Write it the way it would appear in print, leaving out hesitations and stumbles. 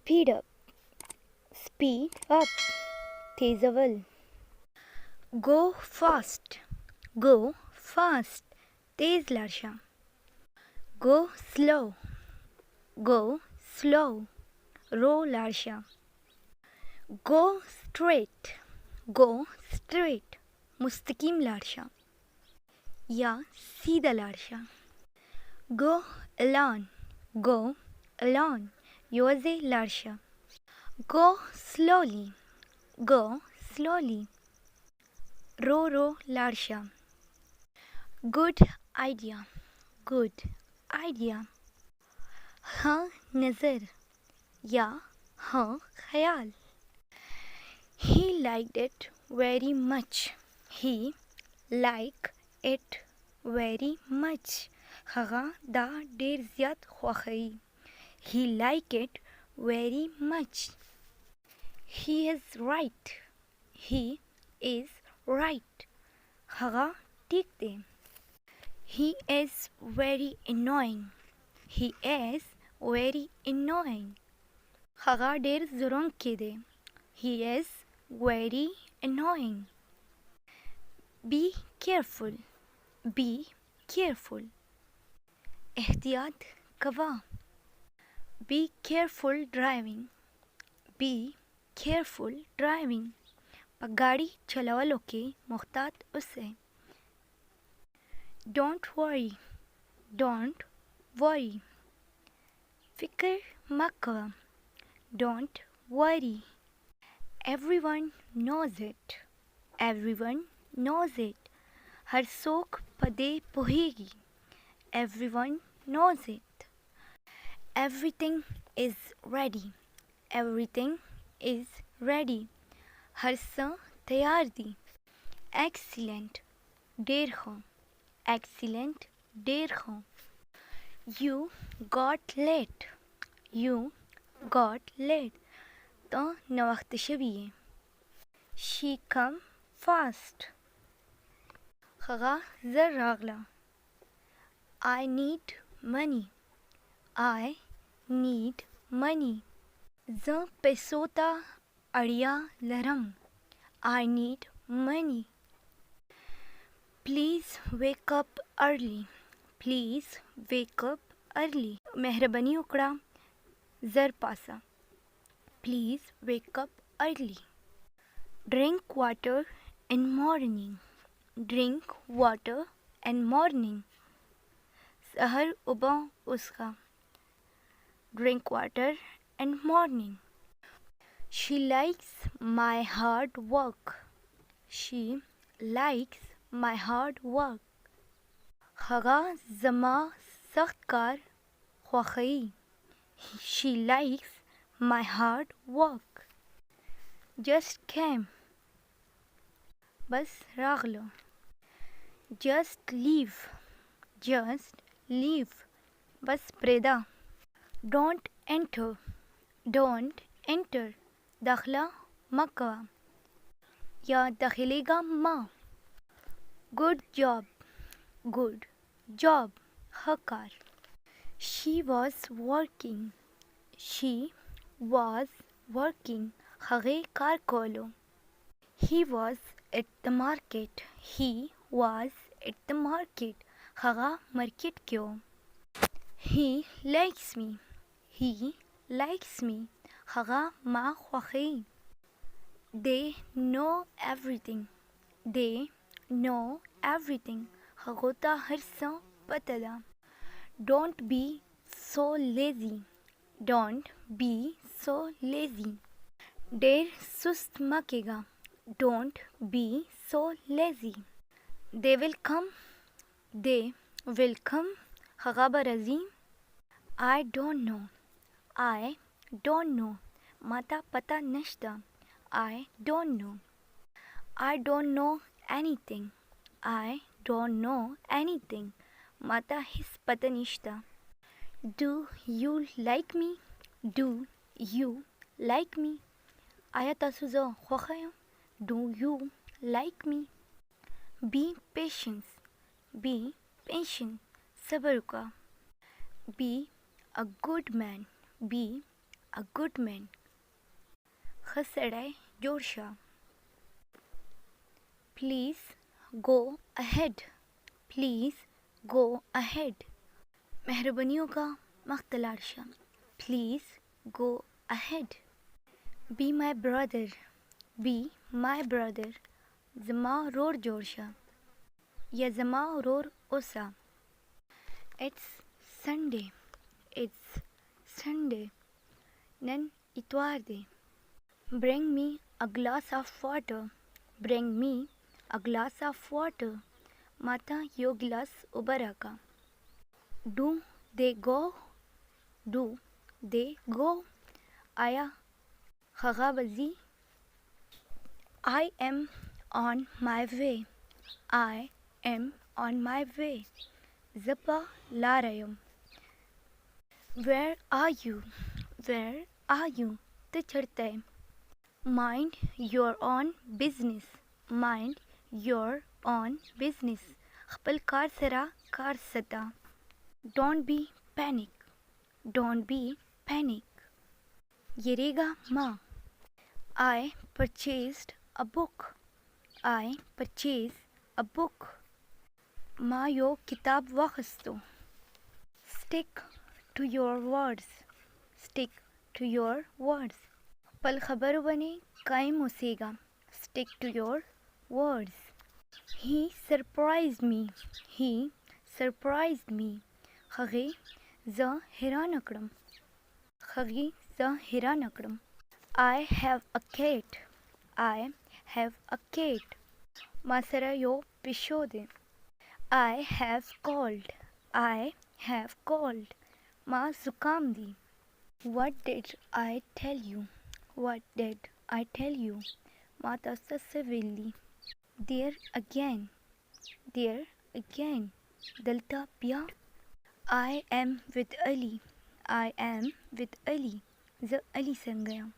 Speed up. Speed up. तेज अव्वल. Go fast. Go fast. तेज लार्शा. Go slow. Go slow. रो लार्शा. Go straight. Go straight. मुस्तकीम लार्शा. या सीधा लार्शा. Go alone. Go alone. योजे लार्शा. Go slowly. Go slowly. रो लार्शा. Good idea. Good idea. हाँ नज़र या हाँ ख्याल. He liked it very much. He liked it very much. هغه دا ډیر زیات خوښوي. He liked it very much. He is right. He is right. هغه ټیک دی. He is very annoying. He is very annoying. هغه ډیر زورونکی دی. He is very annoying. Be careful. Be careful. احتیاط کوا. Be careful driving. Be careful driving. په ګاډي چلولو کې محتاط اوسئ. Don't worry. Don't worry. فکر مه کوه. Don't worry. Everyone knows it. Everyone knows it. هر څوک په دې پوهیږي. Everyone knows it. Everything is ready. Everything is ready. هر څه تیار دي. Excellent. ډیر ښه. Excellent. ډیر ښه. You got late. You got late. ته ناوخته شوی یې. She come fast. هغه زر راغله. I need money. I need money. زه پیسو ته اړیا لرم. I need money. Please wake up early. Please wake up early. مهرباني وکړه زر پاسه. Please wake up early. Drink water in morning. Drink water in morning. سحر اوبه وڅښه. Drink water in morning. She likes my hard work. She likes my hard work. هغه زما سخت کار خوښوي. She likes my hard work. Just came. بس راغلو. Just leave. Just leave. بس پریدا. Don't enter. Don't enter. داخله مکوه یا داخلیگا ما. Good job. Good job. ښه کار. She was working. She was working. هغې کار کولو. He was at the market. He was at the market. هغه مارکیټ کې و. He likes me. He likes me. هغه ما خوښوي. They know everything. They know everything. هغو ته هر څه پته ده. Don't be so lazy. Don't be so lazy. ډېر سست مه کېږه. Don't be so lazy. They will come. They will come. هغه به راځي. I don't know. I don't know. ما ته پته نشته. I don't know. I don't know anything. I don't know anything. ما ته هیڅ پته نشته. Do you like me? Do you like me? آیا تاسو زه خوښه یم؟ Do you like me? Be patient. Be patient. صبر وکړه. Be a good man. Be a good man. خسرة جورشا. Please go ahead. Please go ahead. مهرباني وکړه مخته لاړ شه. Please go ahead. Be my brother. Be my brother. زما ورور جوړ شه یا زما ورور اوسه. It's Sunday. It's Sunday. نن اتوار دی. Bring me a glass of water. Bring me a glass of water. ماته یو ګلاس اوبه راکړه. Do they go? Do they go? آیا هغه به ځي؟ I am on my way. I am on my way. زه په لاره یم. Where are you? Where are you? ته چېرته یې؟ Mind your own business. Mind your own business. خپل کار سره کار ساته. Don't be panic. Don't be panic. یریږه مه. I purchased a book. I purchased a book. ما یو کتاب واخیستو. Stick to your words. Stick to your words. خپل خبرو باندې قایم اوسېږه. Stick to your words. He surprised me. He surprised me. هغې زه حیرانه کړم. هغې زه حیرانه کړم. I have a cat. I have a cat. ما سره یو پیشو دی. I have cold. I have cold. ما زکام دی. What did I tell you? What did I tell you? ما تاسو ته څه ویلي؟ There again. There again. دلته بیا. I am with Ali. I am with Ali. زه علي څنګه یم؟